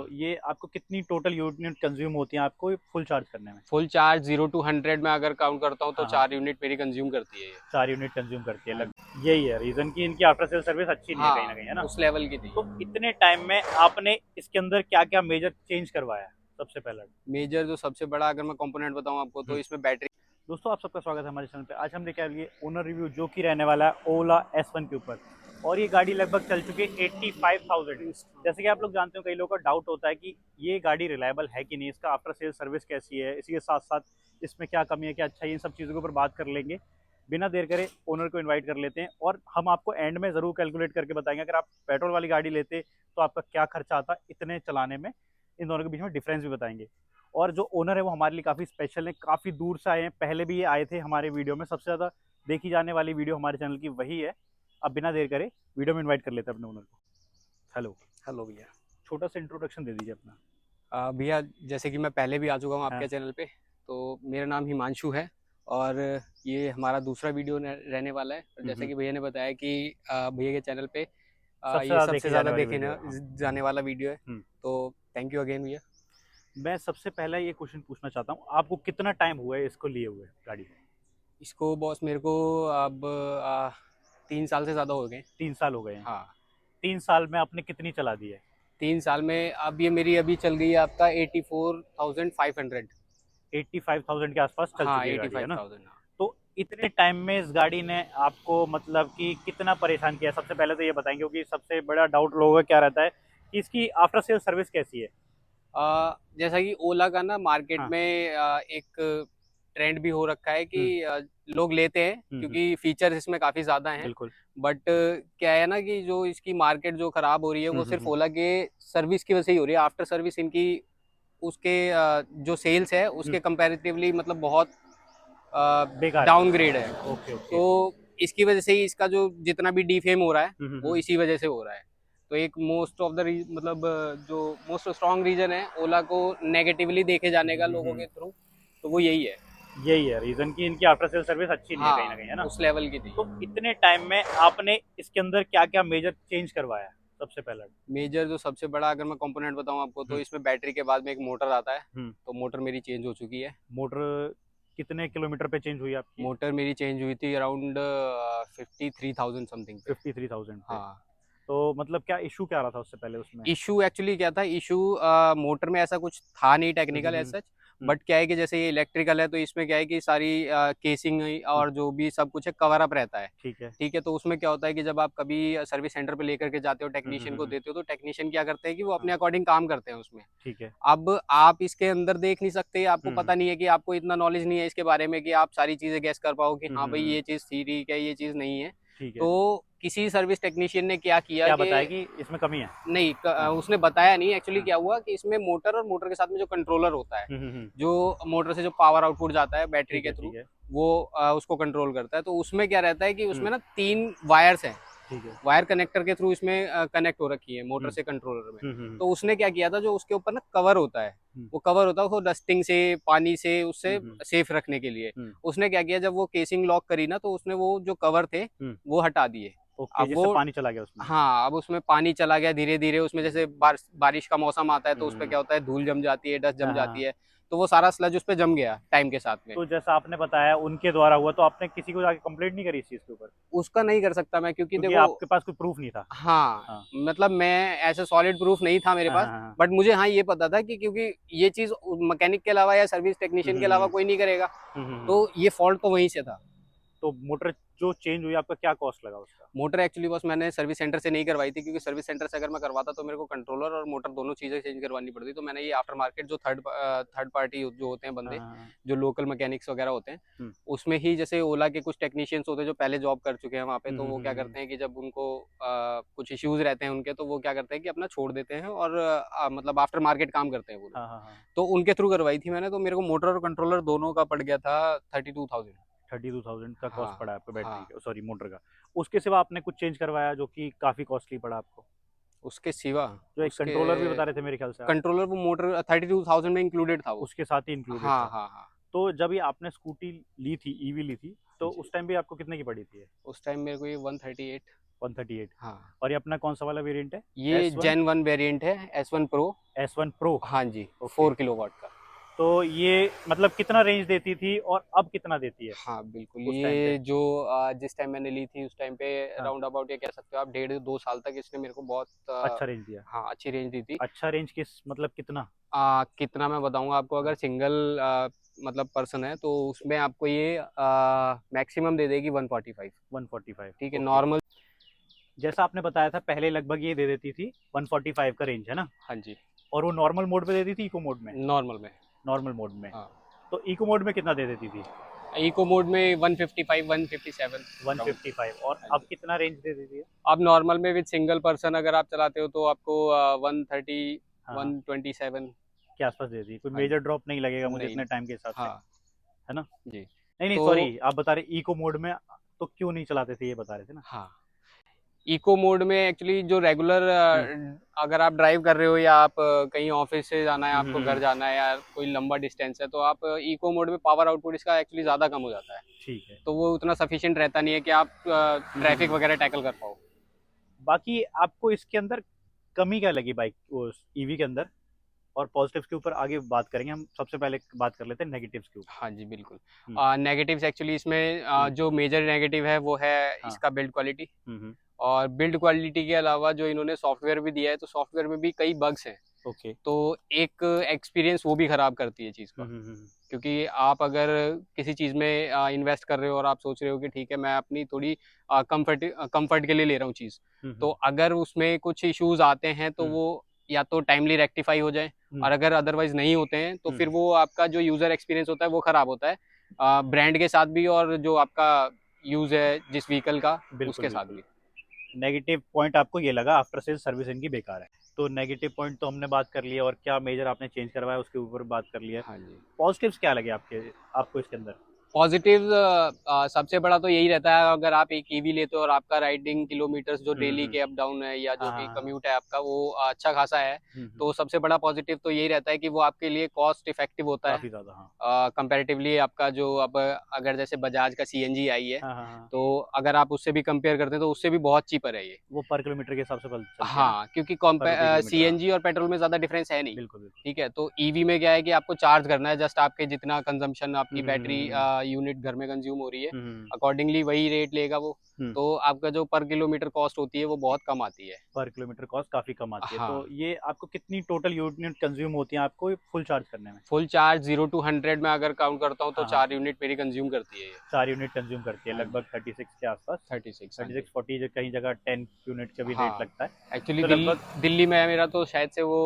तो ये आपको कितनी टोटल यूनिट कंज्यूम होती है आपको फुल चार्ज करने में? फुल चार्ज 0 to 100 में अगर काउंट करता हूँ तो हाँ हाँ, 4 यूनिट मेरी कंज्यूम करती है ये। 4 यूनिट कंज्यूम करती है हाँ लग। यही है रीज़न कि इनकी आफ्टर सेल सर्विस अच्छी नहीं है कहीं ना कहीं, है हाँ, ना? उस लेवल की थी। तो इतने टाइम में आपने इसके अंदर क्या क्या मेजर चेंज करवाया सबसे पहले? मेजर जो सबसे बड़ा अगर मैं कंपोनेंट बताऊँ आपको तो इसमें बैटरी। दोस्तों, आप सबका स्वागत है हमारे चैनल पे। आज हम लेके आए लिए ओनर रिव्यू जो कि रहने वाला है ओला S1 के ऊपर। और ये गाड़ी लगभग चल चुकी है 85,000। जैसे कि आप लोग जानते हो, कई लोगों का डाउट होता है कि ये गाड़ी रिलायबल है कि नहीं, इसका आफ्टर सेल सर्विस कैसी है, इसी के साथ साथ इसमें क्या कमी है, क्या अच्छा है, इन सब चीज़ों के ऊपर बात कर लेंगे। बिना देर करे ओनर को इन्वाइट कर लेते हैं और हम आपको एंड में ज़रूर कैलकुलेट करके बताएंगे अगर आप पेट्रोल वाली गाड़ी लेते तो आपका क्या खर्चा आता इतने चलाने में। इन दोनों के बीच में डिफरेंस भी बताएंगे। और जो ओनर है वो हमारे लिए काफ़ी स्पेशल है, काफ़ी दूर से आए हैं, पहले भी ये आए थे हमारे वीडियो में। सबसे ज़्यादा देखी जाने वाली वीडियो हमारे चैनल की वही है। अब बिना देर करे वीडियो में इनवाइट कर लेते हैं अपने ओनर को। हेलो। हेलो भैया। छोटा सा इंट्रोडक्शन दे दीजिए अपना। भैया जैसे कि मैं पहले भी आ चुका हूँ हाँ। आपके चैनल पे, तो मेरा नाम हिमांशु है और ये हमारा दूसरा वीडियो रहने वाला है। और जैसे कि भैया ने बताया कि भैया के चैनल पे सबसे ये ज़्यादा सबसे देखी जाने ज़्यादा वाली देखे वीडियो ना है, हाँ। जाने वाला वीडियो है, हम्म। तो थैंक यू अगेन भैया। मैं सबसे पहला ये क्वेश्चन पूछना चाहता हूँ, आपको कितना टाइम हुआ है इसको लिए हुए गाड़ी को? इसको बॉस मेरे को अब 3 साल से ज़्यादा हो गए। 3 साल हो गए हैं। हाँ, 3 साल में आपने कितनी चला दी है? 3 साल में अब ये मेरी अभी चल गई है आपका 84,500। 85,000 के आसपास चल हाँ, चुकी है एटी गाड़ी, है फाइव ना? थाउजेंड हाँ। तो इतने टाइम में इस गाड़ी ने आपको मतलब कि कितना परेशान किया? सबसे पहले तो ये बताएंगे, क्योंकि सबसे बड़ा डाउट लोगों का क्या रहता है कि इसकी आफ्टर सेल सर्विस कैसी है। जैसा कि ओला का ना मार्केट हाँ। में एक ट्रेंड भी हो रखा है कि हम्म। लोग लेते हैं हम्म। क्योंकि फीचर्स इसमें काफ़ी ज़्यादा हैं। बिल्कुल। बट क्या है ना कि जो इसकी मार्केट जो खराब हो रही है वो सिर्फ हम्म। ओला के सर्विस की वजह से ही हो रही है। आफ्टर सर्विस इनकी उसके जो सेल्स है हम्म। उसके कंपैरेटिवली मतलब बहुत बेकार है। डाउनग्रेड है। Okay okay. तो इसकी वजह से ही इसका जो जितना भी डीफेम हो रहा है वो हम्म। इसी वजह से हो रहा है। तो एक मोस्ट ऑफ द मतलब जो मोस्ट स्ट्रॉन्ग रीजन है ओला को नेगेटिवली देखे जाने का लोगों के थ्रू, तो वो यही है। यही है रीज़न कि इनकी आफ्टर सेल सर्विस अच्छी नहीं है कहीं ना हाँ, कहीं, है ना? उस लेवल की थी। तो इतने टाइम में आपने इसके अंदर क्या क्या मेजर चेंज करवाया सबसे पहले? मेजर जो सबसे बड़ा अगर मैं कंपोनेंट बताऊं आपको तो हम्म। इसमें बैटरी के बाद में एक मोटर आता है। हम्म। तो मोटर मेरी चेंज हो चुकी है। मोटर कितने किलोमीटर पे चेंज हुई आपकी? मोटर मेरी चेंज हुई थी अराउंड 53,000 समथिंग पे। 53,000 पे। हाँ। तो मतलब क्या इशू क्या रहा था उससे पहले उसमें? इशू एक्चुअली क्या था, इशू मोटर में ऐसा कुछ था नहीं technical as such. Hmm. But क्या है कि जैसे ये इलेक्ट्रिकल है तो इसमें क्या है कि सारी केसिंग और जो भी सब कुछ है कवर अप रहता है। ठीक है। ठीक है, तो उसमें क्या होता है कि जब आप कभी सर्विस सेंटर पे लेकर के जाते हो टेक्नीशियन को हम्म। देते हो तो टेक्नीशियन क्या करते हैं कि वो हाँ। अपने अकॉर्डिंग काम करते हैं उसमें। ठीक है। अब आप इसके अंदर देख नहीं सकते, आपको हम्म। पता नहीं है कि आपको इतना नॉलेज नहीं है इसके बारे में कि आप सारी चीज़ें गैस कर पाओ कि हाँ भाई हम्म। ये चीज़ थी ठीक है, ये चीज़ नहीं है। ठीक है। तो किसी सर्विस टेक्नीशियन ने क्या किया क्या कि बताया कि इसमें कमी है? नहीं हाँ। उसने बताया नहीं एक्चुअली हाँ। क्या हुआ कि इसमें मोटर और मोटर के साथ में जो कंट्रोलर होता है, हम्म। जो मोटर से जो पावर आउटपुट जाता है बैटरी ठीक के है। ठीक थ्रू, है। वो उसको कंट्रोल करता है। तो उसमें क्या रहता है कि उसमें हम्म। ना 3 वायर्स हैं। ठीक है। वायर कनेक्टर के थ्रू इसमें कनेक्ट हो रखी है मोटर हम्म। से कंट्रोलर में। हम्म। तो उसने क्या किया था, जो उसके ऊपर ना कवर होता है, हम्म। वो कवर होता है उसको डस्टिंग से पानी से उससे हम्म। सेफ रखने के लिए। हम्म। उसने क्या किया, जब वो केसिंग लॉक करी ना तो उसने वो जो कवर थे हम्म। वो हटा दिए। ओके, अब जिससे वो पानी चला गया उसमें। हाँ, अब उसमें पानी चला गया धीरे धीरे उसमें। जैसे बारिश का मौसम आता है तो उसपे हम्म। क्या होता है, धूल जम जाती है, डस्ट हाँ जम हाँ। जाती है। तो वो सारा स्लज उस पे जम गया टाइम के साथ में। तो जैसा आपने बताया उनके द्वारा हुआ, तो आपने किसी को जाके कंप्लेंट नहीं करी इस चीज़ के ऊपर? उसका नहीं कर सकता मैं, क्योंकि क्योंकि देखो आपके पास कोई प्रूफ नहीं था। हाँ, हाँ मतलब मैं ऐसे सॉलिड प्रूफ नहीं था मेरे हाँ पास। हाँ हाँ। बट मुझे हाँ ये पता था कि क्योंकि ये चीज़ मैकेनिक के अलावा या सर्विस टेक्नीशियन के अलावा हम्म। कोई नहीं करेगा। हम्म। तो ये फॉल्ट तो वहीं से था। तो मोटर जो चेंज हुई, आपका क्या कॉस्ट लगा उसका? मोटर एक्चुअली बस मैंने सर्विस सेंटर से नहीं करवाई थी, क्योंकि सर्विस सेंटर से अगर मैं करवाता तो मेरे को कंट्रोलर और मोटर दोनों चीज़ें चेंज करवानी पड़ती। तो मैंने ये आफ्टर मार्केट जो थर्ड पार्टी जो होते हैं हाँ बंदे, हाँ हाँ। जो लोकल मैकेनिक्स वगैरह होते हैं, हम्म। उसमें ही जैसे ओला के कुछ टेक्नीशियंस होते हैं जो पहले जॉब कर चुके हैं वहाँ पे, हम्म। तो वो क्या करते हैं कि जब उनको कुछ इश्यूज रहते हैं उनके, तो वो क्या करते हैं कि अपना छोड़ देते हैं और मतलब आफ्टर मार्केट काम करते हैं वो लोग। हाँ हाँ हाँ। तो उनके थ्रू करवाई थी मैंने, तो मेरे को मोटर और कंट्रोलर दोनों का पड़ गया था 32,000। 32,000 का कॉस्ट हाँ पड़ा आपको बैटरी हाँ। का, सॉरी मोटर का। उसके सिवा आपने कुछ चेंज करवाया जो कि काफ़ी कॉस्टली पड़ा आपको? उसके सिवा जो एक उसके कंट्रोलर भी बता रहे थे मेरे ख्याल से आप। कंट्रोलर वो मोटर 32,000 में इंक्लूडेड था वो। उसके साथ ही इंक्लूडेड हाँ था। हाँ हाँ। तो जब ये आपने स्कूटी ली थी, ईवी ली थी, तो जी, उस टाइम भी आपको कितने की पड़ी थी ये? उस टाइम मेरे को ये 138। 138। हाँ, और ये अपना कौन सा वाला वेरिएंट है? ये S1? जेन 1 वेरिएंट है, S1 Pro। S1 Pro। हाँ जी, ओके। 4 किलोवाट का। तो ये मतलब कितना रेंज देती थी और अब कितना देती है हाँ बिल्कुल, उस टाइम पे? ये जो जिस टाइम मैंने ली थी उस टाइम पे हाँ, राउंड अबाउट ये कह सकते हो आप 1.5 2 साल तक इसने मेरे को बहुत अच्छा रेंज दिया। हाँ अच्छी रेंज दी थी। अच्छा रेंज किस मतलब कितना? कितना मैं बताऊंगा आपको, अगर हाँ, सिंगल मतलब पर्सन है तो उसमें आपको ये मैक्सिमम दे देगी 145। 145। ठीक है, ओके। नॉर्मल। जैसा आपने बताया था पहले लगभग ये दे देती थी 145 का रेंज है ना? हाँ जी, और वो नॉर्मल मोड पे देती थी, इको मोड में? नॉर्मल में। नॉर्मल मोड में। हाँ, तो इको मोड में कितना दे देती थी? इको मोड में 155 157 राउंड। 155। और हाँ अब जी, कितना रेंज दे देती है? अब नॉर्मल में विद सिंगल पर्सन अगर आप चलाते हो तो आपको 130 हाँ हाँ, 127। के आसपास दे दी। कोई हाँ मेजर जी, ड्रॉप नहीं लगेगा मुझे नहीं इतने टाइम के हिसाब से, हाँ है ना? जी। नहीं नहीं, तो सॉरी, आप बता रहे इको मोड में तो क्यों नहीं चलाते थे, ये बता रहे थे ना? हाँ, इको मोड में एक्चुअली जो रेगुलर हम्म अगर आप ड्राइव कर रहे हो या आप कहीं ऑफिस से जाना है, आपको घर हम्म, जाना है या कोई लंबा डिस्टेंस है तो आप इको मोड में पावर आउटपुट इसका एक्चुअली ज़्यादा कम हो जाता है। ठीक है। तो वो उतना सफिशिएंट रहता नहीं है कि आप ट्रैफिक हम्म। वगैरह टैकल कर पाओ। बाकी आपको इसके अंदर कमी क्या लगी बाइक वो ईवी के अंदर? और पॉजिटिव्स के ऊपर आगे बात करेंगे, हम सबसे पहले बात कर लेते हैं नेगेटिव्स के ऊपर। हाँ जी बिल्कुल। हम्म नेगेटिव्स एक्चुअली इसमें हम्म, जो मेजर नेगेटिव है वो है हाँ। इसका बिल्ड क्वालिटी। हम्म। और बिल्ड क्वालिटी के अलावा जो इन्होंने सॉफ्टवेयर भी दिया है तो सॉफ्टवेयर में भी कई बग्स हैं। ओके। तो एक एक्सपीरियंस वो भी ख़राब करती है चीज़ का। हम्म। क्योंकि आप अगर किसी चीज़ में इन्वेस्ट कर रहे हो और आप सोच रहे हो कि ठीक है मैं अपनी थोड़ी कंफर्ट कंफर्ट के लिए ले रहा हूँ चीज़, तो हम्म अगर उसमें कुछ इश्यूज आते हैं तो हम्म वो या तो टाइमली रेक्टिफाई हो जाए, हम्म और अगर अदरवाइज नहीं होते हैं तो हम्म, फिर वो आपका जो यूज़र एक्सपीरियंस होता है वो ख़राब होता है, ब्रांड के साथ भी और जो आपका यूज़ है जिस व्हीकल का बिल्कुल उसके साथ बिल्कुल। भी। नेगेटिव पॉइंट आपको ये लगा आफ्टर सेल सर्विस इनकी बेकार है। तो नेगेटिव पॉइंट तो हमने बात कर लिया, और क्या मेजर आपने चेंज करवाया उसके ऊपर बात कर लिया है। हाँ जी। पॉजिटिव्स क्या लगे आपके आपको इसके अंदर? पॉजिटिव सबसे बड़ा तो यही रहता है, अगर आप एक ईवी लेते हो और आपका राइडिंग किलोमीटर्स जो डेली हम्म, के अप डाउन है या जो हाँ भी हाँ हाँ। कम्यूट है आपका वो अच्छा खासा है। हम्म, तो सबसे बड़ा पॉजिटिव तो यही रहता है कि वो आपके लिए कॉस्ट इफेक्टिव होता है काफी ज्यादा, हाँ। कंपैरेटिवली आपका जो अब अगर जैसे बजाज का सीएनजी आई है, हाँ हाँ हाँ। तो अगर आप उससे भी कंपेयर करते हैं तो उससे भी बहुत चीपर है ये। वो पर किलोमीटर के हिसाब से चलती है ना? हाँ, क्योंकि पर रुपये किलोमीटर, हाँ। सीएनजी और पेट्रोल में ज़्यादा डिफरेंस है नहीं। बिल्कुल बिल्कुल। ठीक है, तो ईवी में क्या है कि आपको चार्ज करना है, जस्ट आपके जितना कंजम्पशन आपकी बैटरी हम्म। यूनिट घर में कंज्यूम हो रही है, हम्म अकॉर्डिंगली वही रेट लेगा वो। हम्म। तो आपका जो पर किलोमीटर कॉस्ट होती है वो बहुत कम आती है। पर किलोमीटर कॉस्ट काफी कम आती है। तो हाँ, ये आपको कितनी टोटल यूनिट कंज्यूम होती है आपको फुल चार्ज करने में? फुल चार्ज 0 to 100 में अगर काउंट करता हूँ तो हाँ हाँ, 4 यूनिट मेरी कंज्यूम करती है ये। 4 यूनिट कंज्यूम करती है हाँ जी, लगभग 36 के आसपास। 36 हाँ जी। 36-40, कहीं जगह 10 यूनिट का भी रेट हाँ, लगता है। एक्चुअली तो लगभग, दिल्ली में है मेरा तो शायद से वो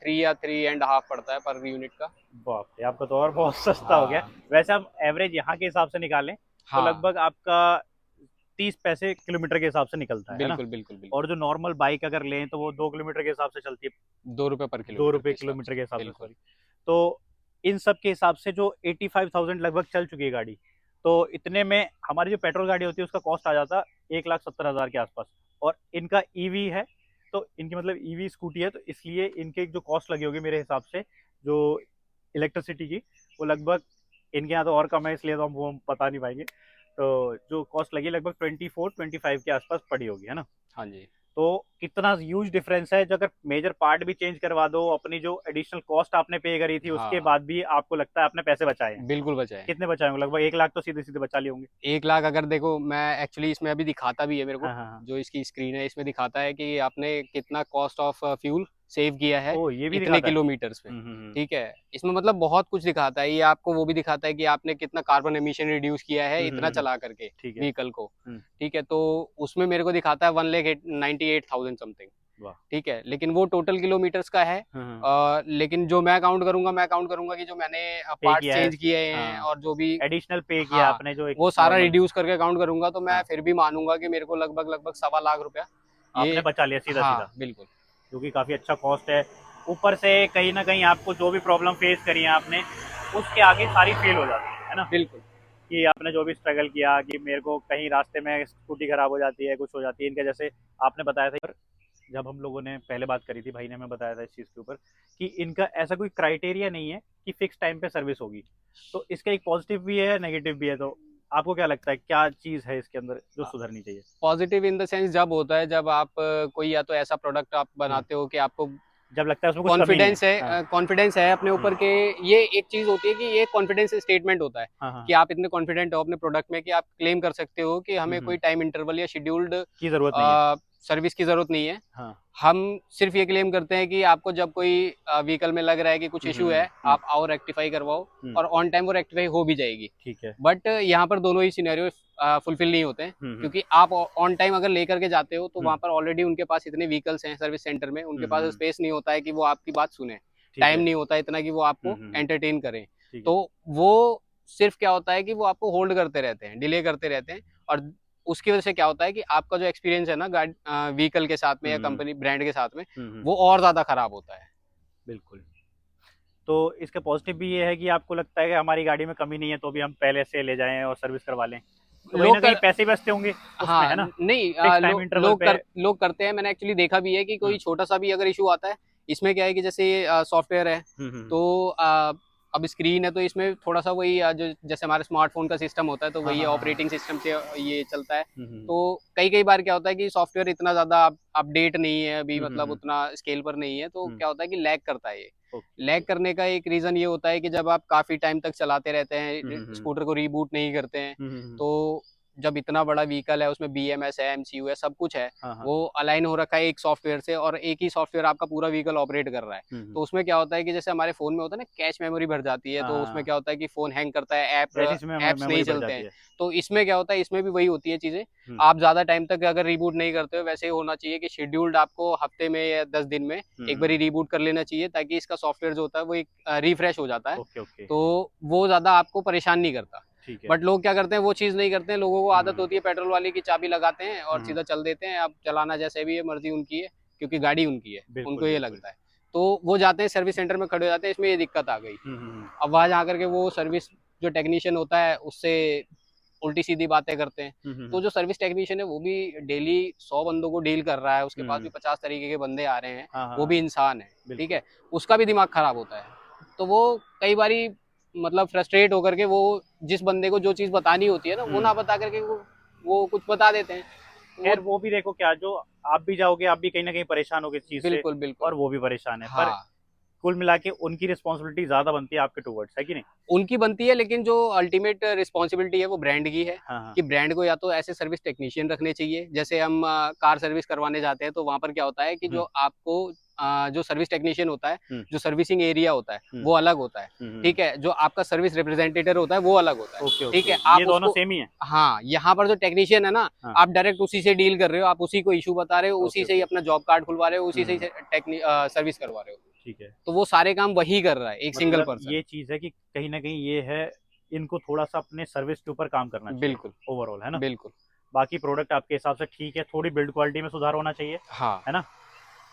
3 या 3.5 पड़ता है पर यूनिट का। बाप रे, आपका तो और बहुत सस्ता हो गया। हाँ वैसे हम एवरेज यहाँ के हिसाब से निकालें तो हाँ, लगभग आपका 30 पैसे किलोमीटर के हिसाब से निकलता है ना? बिल्कुल बिल्कुल बिल्कुल। और जो नॉर्मल बाइक अगर लें तो वो 2 किलोमीटर के हिसाब से चलती है। 2 रुपये पर दो किलोमीटर रुपये के हिसाब किलोमीटर से के हिसाब से, बिल्कुल। सॉरी। तो इन सब के हिसाब से जो 85,000 लगभग चल चुकी है गाड़ी, तो इतने में हमारी जो पेट्रोल गाड़ी होती है उसका कॉस्ट आ जाता 1,70,000 के आसपास। और इनका ईवी है, तो इनकी मतलब ईवी स्कूटी है, तो इसलिए इनके जो कॉस्ट लगी होगी मेरे हिसाब से, जो इलेक्ट्रिसिटी की, वो लगभग, इनके यहाँ तो और कम है इसलिए तो हम वो बता नहीं पाएंगे। तो जो कॉस्ट लगी लगभग 24-25 के आसपास पड़ी होगी, है ना? हाँ जी, तो कितना ह्यूज डिफरेंस है, जो अगर मेजर पार्ट भी चेंज करवा दो, अपनी जो एडिशनल कॉस्ट आपने पे करी थी उसके हाँ बाद भी आपको लगता है आपने पैसे बचाए हैं। बिल्कुल बचा है। कितने बचाए होंगे? लगभग 1 लाख तो सीधे सीधे बचा लिए होंगे। 1 लाख अगर देखो, मैं एक्चुअली इसमें अभी दिखाता भी है मेरे को, हाँ हाँ हाँ। जो इसकी स्क्रीन है इसमें दिखाता है कि आपने कितना कॉस्ट ऑफ फ्यूल सेव किया है ओ, ये भी इतने दिखाता है। किलोमीटर्स पे। ठीक है, इसमें मतलब बहुत कुछ दिखाता है, ये आपको वो भी दिखाता है कि आपने कितना कार्बन एमिशन रिड्यूस किया है इतना चला करके ठीक है। व्हीकल को। हम्म, ठीक है, तो उसमें मेरे को दिखाता है 1,98,000 समथिंग। वाह। ठीक है, लेकिन वो टोटल किलोमीटर्स का है। हाँ, लेकिन जो मैं काउंट करूंगा कि जो मैंने पे पार्ट्स किया है। चेंज किए हैं हाँ, और जो भी, एडिशनल पे किया हाँ, आपने जो एक वो सारा नॉर्मल। रिड्यूस करके काउंट करूंगा तो मैं हाँ, फिर भी मानूंगा कि मेरे को लगभग लगभग 1.25 लाख रुपया आपने ये। बचा लिया सीधा सीधा, हाँ बिल्कुल। जो कि काफ़ी अच्छा कॉस्ट है। ऊपर से कहीं ना कहीं आपको जो भी प्रॉब्लम फेस करी है आपने, उसके आगे सारी फेल हो जाती है ना? बिल्कुल कि आपने जो भी स्ट्रगल किया कि मेरे को कहीं रास्ते में स्कूटी खराब हो जाती है, कुछ हो जाती है, इनके जैसे आपने बताया था। जब हम लोगों ने पहले बात करी थी, भाई ने हमें बताया था इस चीज़ के ऊपर कि इनका ऐसा कोई क्राइटेरिया नहीं है कि फिक्स टाइम पे सर्विस होगी। तो इसका एक पॉजिटिव भी है, नेगेटिव भी है। तो आपको क्या लगता है क्या चीज है इसके अंदर जो हाँ। सुधरनी चाहिए? पॉजिटिव इन द सेंस जब होता है जब आप कोई या तो ऐसा प्रोडक्ट आप बनाते हो कि आपको जब लगता है उसमें कुछ कमी है। हाँ। कॉन्फिडेंस है अपने ऊपर के। ये एक चीज होती है कि ये कॉन्फिडेंस स्टेटमेंट होता है हाँ, हाँ। कि आप इतने कॉन्फिडेंट हो अपने प्रोडक्ट में कि आप क्लेम कर सकते हो कि हमें कोई टाइम इंटरवल या शेड्यूल्ड की जरूरत नहीं है। सर्विस की जरूरत नहीं है। हाँ। हम सिर्फ ये क्लेम करते हैं कि आपको जब कोई व्हीकल में लग रहा है कि कुछ इशू है, आप आओ रेक्टिफाई करवाओ, और ऑन टाइम वो रेक्टिफाई हो भी जाएगी। ठीक है। बट यहाँ पर दोनों ही सिनेरियो फुलफिल नहीं होते हैं, क्योंकि आप ऑन टाइम अगर लेकर के जाते हो तो वहाँ पर ऑलरेडी उनके पास इतने व्हीकल्स हैं सर्विस सेंटर में, उनके पास स्पेस नहीं होता है कि वो आपकी बात सुने, टाइम नहीं होता इतना कि वो आपको एंटरटेन करें। तो वो सिर्फ क्या होता है कि वो आपको होल्ड करते रहते हैं, डिले करते रहते हैं, और उसकी वजह से क्या होता है कि आपका जो एक्सपीरियंस है ना गाड़ी व्हीकल के साथ में या कंपनी ब्रांड के साथ में, वो और ज्यादा खराब होता है। बिल्कुल। तो इसका पॉजिटिव भी ये है कि आपको लगता है कि हमारी गाड़ी में कमी नहीं है तो भी हम पहले से ले जाएं और सर्विस करवा लें, तो कहीं ना कहीं पैसे बचते होंगे उसमें, हाँ, है ना? नहीं फिक्स टाइम इंटरवल पे। लोग करते हैं। मैंने एक्चुअली देखा भी है कि कोई छोटा सा भी अगर इशू आता है, इसमें क्या है कि जैसे सॉफ्टवेयर है, तो अब स्क्रीन है तो इसमें थोड़ा सा वही जो जैसे हमारे स्मार्टफोन का सिस्टम होता है तो वही ऑपरेटिंग सिस्टम से ये चलता है। तो कई बार क्या होता है कि सॉफ्टवेयर इतना ज्यादा अपडेट नहीं है अभी, मतलब उतना स्केल पर नहीं है, तो क्या होता है कि लैग करता है। ये लैग करने का एक रीजन ये होता है कि जब आप काफी टाइम तक चलाते रहते हैं, स्कूटर को रीबूट नहीं करते हैं, तो जब इतना बड़ा व्हीकल है उसमें BMS है, MCU है, सब कुछ है, वो अलाइन हो रखा है एक सॉफ्टवेयर से, और एक ही सॉफ्टवेयर आपका पूरा व्हीकल ऑपरेट कर रहा है। तो उसमें क्या होता है कि जैसे हमारे फोन में होता है ना, कैश मेमोरी भर जाती है, तो उसमें क्या होता है कि फोन हैंग करता है, एप्स नहीं चलते हैं। तो इसमें क्या होता है, इसमें भी वही होती है चीजें। आप ज्यादा टाइम तक अगर रिबूट नहीं करते हो, वैसे ही होना चाहिए कि शेड्यूल्ड आपको हफ्ते में या 10 दिन में एक बार रिबूट कर लेना चाहिए, ताकि इसका सॉफ्टवेयर जो होता है वो एक रिफ्रेश हो जाता है। तो वो ज्यादा आपको परेशान नहीं करता। बट लोग क्या करते हैं, वो चीज नहीं करते हैं। लोगों को आदत होती है पेट्रोल वाली की, चाबी लगाते हैं और सीधा चल देते हैं। अब चलाना जैसे भी है, मर्जी उनकी है, क्योंकि गाड़ी उनकी है, उनको ये लगता है। तो वो जाते हैं सर्विस सेंटर में खड़े हो जाते हैं, इसमें ये दिक्कत आ गई। अब वहां जाकर के वो सर्विस जो टेक्नीशियन होता है उससे उल्टी सीधी बातें करते हैं। तो जो सर्विस टेक्नीशियन है वो भी डेली 100 बंदों को डील कर रहा है, उसके पास भी 50 तरीके के बंदे आ रहे हैं, वो भी इंसान है, ठीक है, उसका भी दिमाग खराब होता है। तो वो कई बारी मतलब फ्रस्ट्रेट होकर के वो जिस बंदे को जो चीज बतानी होती है ना, वो ना बता करके वो कुछ बता देते हैं। खैर वो भी देखो क्या, जो आप भी जाओगे आप भी कहीं ना कहीं परेशान होगे इस चीज से, बिल्कुल बिल्कुल, और वो भी परेशान है। हाँ। पर कुल मिला के उनकी रिस्पॉन्सिबिलिटी ज्यादा बनती है आपके टूवर्ड्स, है कि नहीं? उनकी बनती है, लेकिन जो अल्टीमेट रिस्पॉन्सिबिलिटी है वो ब्रांड की है। हाँ, हाँ। कि ब्रांड को या तो ऐसे सर्विस टेक्नीशियन रखने चाहिए, जैसे हम कार सर्विस करवाने जाते हैं तो वहां पर क्या होता है कि जो आपको जो सर्विस टेक्नीशियन होता है, जो सर्विसिंग एरिया होता है वो अलग होता है, ठीक है, जो आपका सर्विस रिप्रेजेंटेटिव होता है वो अलग होता है, ठीक है। आप ये दोनों सेम ही है। हाँ, यहाँ पर जो टेक्नीशियन है ना, आप डायरेक्ट उसी से डील कर रहे हो, आप उसी को इशू बता रहे हो, उसी से ही अपना जॉब कार्ड खुलवा रहे हो, उसी से ही सर्विस करवा रहे हो। ठीक है। तो वो सारे काम वही कर रहा है, एक सिंगल पर्सन। ये चीज है कि कहीं ना कहीं ये है, इनको थोड़ा सा अपने सर्विस के ऊपर काम करना चाहिए। बिल्कुल ओवरऑल, है ना? बिल्कुल। बाकी प्रोडक्ट आपके हिसाब से ठीक है, थोड़ी बिल्ड क्वालिटी में सुधार होना चाहिए, हाँ, है ना?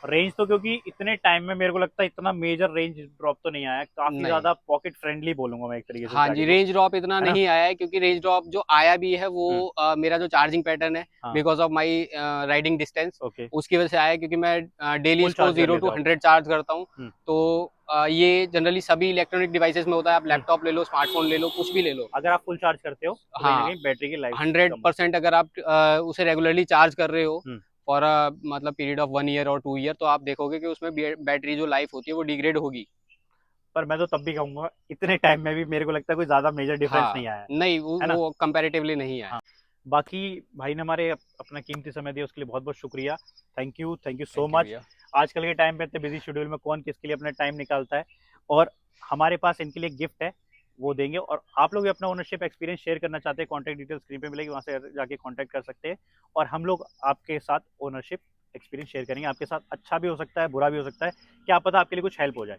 रेंज तो क्योंकि इतने टाइम में मेरे को लगता है इतना मेजर रेंज ड्रॉप तो नहीं आया, काफी ज्यादा पॉकेट फ्रेंडली बोलूंगा मैं एक तरीके से हाँ जी, रेंज ड्रॉप इतना नहीं आया है, क्योंकि रेंज ड्रॉप जो आया भी है वो मेरा जो चार्जिंग पैटर्न है, because of my riding distance, उसकी वजह से आया है, क्योंकि मैं डेली इसको 0 to 100 चार्ज करता हूँ। तो ये जनरली सभी इलेक्ट्रॉनिक डिवाइसेस में होता है। आप लैपटॉप ले लो, स्मार्टफोन ले लो, कुछ भी ले लो, अगर आप फुल चार्ज करते हो तो हाँ, बैटरी की लाइफ 100% अगर आप उसे रेगुलरली चार्ज कर रहे हो फॉर मतलब पीरियड ऑफ 1 year और 2 year, तो आप देखोगे कि उसमें बैटरी जो लाइफ होती है वो डिग्रेड होगी। पर मैं तो तब भी कहूंगा इतने टाइम में भी मेरे को लगता है कोई ज्यादा मेजर डिफरेंस नहीं आया है। नहीं, वो कंपैरेटिवली नहीं आया। बाकी भाई ने हमारे अपना कीमती समय दिया, उसके लिए बहुत बहुत शुक्रिया। Thank you so much. आजकल के टाइम पे इतने बिजी शेड्यूल में कौन किसके लिए अपना टाइम निकालता है, और हमारे पास इनके लिए गिफ्ट है, वो देंगे। और आप लोग भी अपना ओनरशिप एक्सपीरियंस शेयर करना चाहते हैं, कॉन्टैक्ट डिटेल स्क्रीन पे मिलेगी, वहाँ से जाके कॉन्टैक्ट कर सकते हैं, और हम लोग आपके साथ ओनरशिप एक्सपीरियंस शेयर करेंगे। आपके साथ अच्छा भी हो सकता है, बुरा भी हो सकता है, क्या पता आपके लिए कुछ हेल्प हो जाए,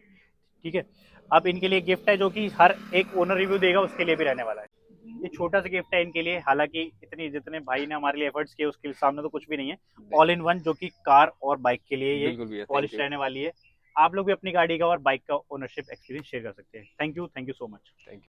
ठीक है? अब इनके लिए गिफ्ट है जो कि हर एक ओनर रिव्यू देगा उसके लिए भी रहने वाला है। ये छोटा सा गिफ्ट है इनके लिए, हालांकि इतनी जितने भाई ने हमारे लिए एफर्ट्स किए उसके सामने तो कुछ भी नहीं है। ऑल इन वन जो कि कार और बाइक के लिए ये पॉलिश रहने वाली है। आप लोग भी अपनी गाड़ी का और बाइक का ओनरशिप एक्सपीरियंस शेयर कर सकते हैं। Thank you so much.